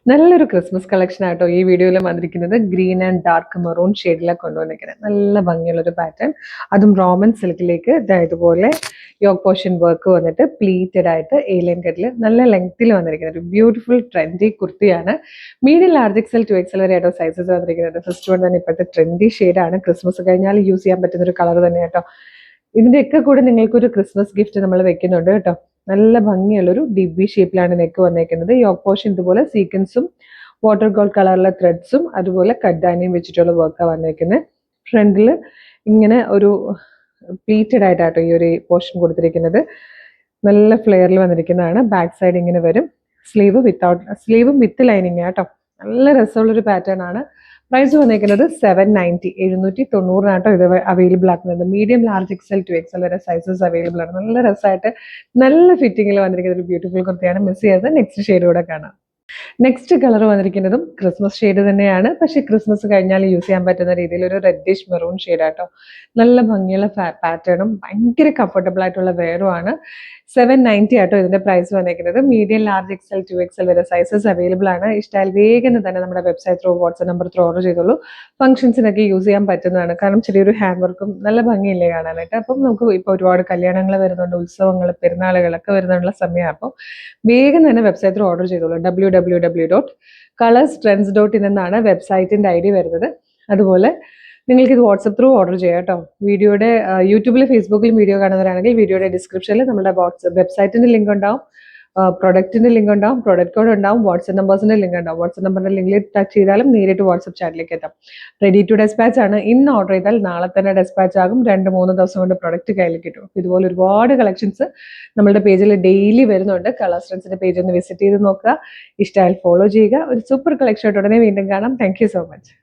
നല്ലൊരു Christmas collection ആട്ടോ ഈ വീഡിയോയിൽ വന്നിരിക്കുന്നത്. ഗ്രീൻ ആൻഡ് ഡാർക്ക് മെറൂൺ ഷെയ്ഡിലാണ് കൊണ്ടുവന്നിരിക്കുന്നത്. നല്ല ഭംഗിയുള്ളൊരു പാറ്റേൺ, അതും റോമൻ സിൽക്കിലേക്ക് ഇതുപോലെ യോഗ് പോർഷൻ വർക്ക് വന്നിട്ട് പ്ലീറ്റഡ് ആയിട്ട് ഏലിയൻ കട്ടിൽ നല്ല ലെങ്ത്തിൽ വന്നിരിക്കുന്നത് ഒരു ബ്യൂട്ടിഫുൾ ട്രെൻഡി കുർത്തിയാണ്. മീഡിയം ലാർജ് എക്സൽ 2XL വരെ ആട്ടോ സൈസസ് വന്നിരിക്കുന്നത്. ഫസ്റ്റ് വൺ തന്നെ ഇപ്പോഴത്തെ ട്രെൻഡി ഷെയ്ഡാണ്. ക്രിസ്മസ് കഴിഞ്ഞാൽ യൂസ് ചെയ്യാൻ പറ്റുന്ന ഒരു കളർ തന്നെ കേട്ടോ. ഇതിൻ്റെയൊക്കെ കൂടെ നിങ്ങൾക്കൊരു ക്രിസ്മസ് ഗിഫ്റ്റ് നമ്മൾ വെക്കുന്നുണ്ട് കേട്ടോ. നല്ല ഭംഗിയുള്ളൊരു ഡിബി ഷേപ്പിലാണ് നെക്ക് വന്നേക്കുന്നത്. യോക്ക് പോർഷൻ ഇതുപോലെ സീക്വൻസും വാട്ടർ ഗോൾഡ് കളറിലെ ത്രെഡ്സും അതുപോലെ കഡ്ഡാനിയും വെച്ചിട്ടുള്ള വർക്കാണ് വന്നേക്കുന്നത്. ഫ്രണ്ടിൽ ഇങ്ങനെ ഒരു പ്ലീറ്റഡ് ആയിട്ടാട്ടോ ഈ ഒരു പോർഷൻ കൊടുത്തിരിക്കുന്നത്. നല്ല ഫ്ലെയറിൽ വന്നിരിക്കുന്നതാണ്. ബാക്ക് സൈഡ് ഇങ്ങനെ വരും. സ്ലീവും വിത്ത് ലൈനിങ് ആട്ടോ. നല്ല രസമുള്ളൊരു പാറ്റേൺ ആണ്. പ്രൈസ് വന്നിരിക്കുന്നത് 790, 790 ഇത് അവൈലബിൾ ആക്കുന്നത്. മീഡിയം ലാർജ് എക്സൽ 2XL വരെ സൈസസ് അവൈലബിൾ ആണ്. നല്ല രസമായിട്ട് നല്ല ഫിറ്റിങ്ങിൽ വന്നിരിക്കുന്ന ഒരു ബ്യൂട്ടിഫുൾ കുർത്തിയാണ്. മിസ് ചെയ്തത്. നെക്സ്റ്റ് ഷെയ്ഡ് കൂടെ കാണാം. നെക്സ്റ്റ് കളർ വന്നിരിക്കുന്നതും ക്രിസ്മസ് ഷെയ്ഡ് തന്നെയാണ്. പക്ഷെ ക്രിസ്മസ് കഴിഞ്ഞാൽ യൂസ് ചെയ്യാൻ പറ്റുന്ന രീതിയിൽ ഒരു റെഡിഷ് മെറൂൺ ഷെയ്ഡാട്ടോ. നല്ല ഭംഗിയുള്ള പാറ്റേണും ഭയങ്കര കംഫർട്ടബിൾ ആയിട്ടുള്ള വെയറും ആണ്. 790 ആട്ടോ ഇതിന്റെ പ്രൈസ് വന്നിരിക്കുന്നത്. മീഡിയം ലാർജ് എക്സൽ 2XL വരെ സൈസസ് അവൈലബിൾ ആണ്. ഇഷ്ടമായാൽ വേഗം തന്നെ നമ്മുടെ website through WhatsApp number through order ചെയ്തോളൂ. ഫംഗ്ഷൻസിനൊക്കെ യൂസ് ചെയ്യാൻ പറ്റുന്നതാണ്. കാരണം ചെറിയൊരു ഹാൻഡ് വർക്കും നല്ല ഭംഗിയില്ലേ കാണാനായിട്ട്. അപ്പം നമുക്ക് ഇപ്പോൾ ഒരുപാട് കല്യാണങ്ങൾ വരുന്നുണ്ട്, ഉത്സവങ്ങൾ, പെരുന്നാളുകളൊക്കെ വരുന്നുള്ള സമയമാണ്. അപ്പോൾ വേഗം തന്നെ വെബ്സൈറ്റ് ത്രൂ ഓർഡർ ചെയ്തോളൂ. www.colorstrends.in എന്നാണ് വെബ്സൈറ്റിന്റെ ID വരുന്നത്. അതുപോലെ നിങ്ങൾക്ക് ഇത് വാട്സപ്പ് ത്രൂ ഓർഡർ ചെയ്യാം കേട്ടോ. വീഡിയോയുടെ യൂട്യൂബിലും ഫേസ്ബുക്കിലും വീഡിയോ കാണുന്നവരാണെങ്കിൽ വീഡിയോയുടെ ഡിസ്ക്രിപ്ഷനിൽ നമ്മുടെ വെബ്സൈറ്റിന്റെ ലിങ്ക് ഉണ്ടാവും, പ്രൊഡക്റ്റിന്റെ ലിങ്ക് ഉണ്ടാവും, പ്രൊഡക്റ്റ് കോഡ് ഉണ്ടാവും, വാട്സ്ആപ്പ് നമ്പേഴ്സിന്റെ ലിങ്ക് ഉണ്ടാവും. വാട്സ്ആപ്പ് നമ്പറിന്റെ ലിങ്കിൽ ടച്ച് ചെയ്താലും നേരിട്ട് വാട്സ്ആപ്പ് ചാറ്റിലേക്ക് എത്താം. റെഡി ടു ഡെസ്പാച്ച് ആണ്. ഇന്ന് ഓർഡർ ചെയ്താൽ നാളെ തന്നെ ഡെസ്പാച്ച് ആകും. 2-3 ദിവസം കൊണ്ട് പ്രൊഡക്റ്റ് കയ്യിൽ കിട്ടും. ഇതുപോലെ ഒരുപാട് കളക്ഷൻസ് നമ്മുടെ പേജിൽ ഡെയിലി വരുന്നുണ്ട്. കളേഴ്സ് ട്രെൻഡ്സിന്റെ പേജ് ഒന്ന് വിസിറ്റ് ചെയ്ത് നോക്കുക. ഇഷ്ടമായാൽ ഫോളോ ചെയ്യുക. ഒരു സൂപ്പർ കളക്ഷൻ ഉടനെ വീണ്ടും കാണാം. Thank you so much.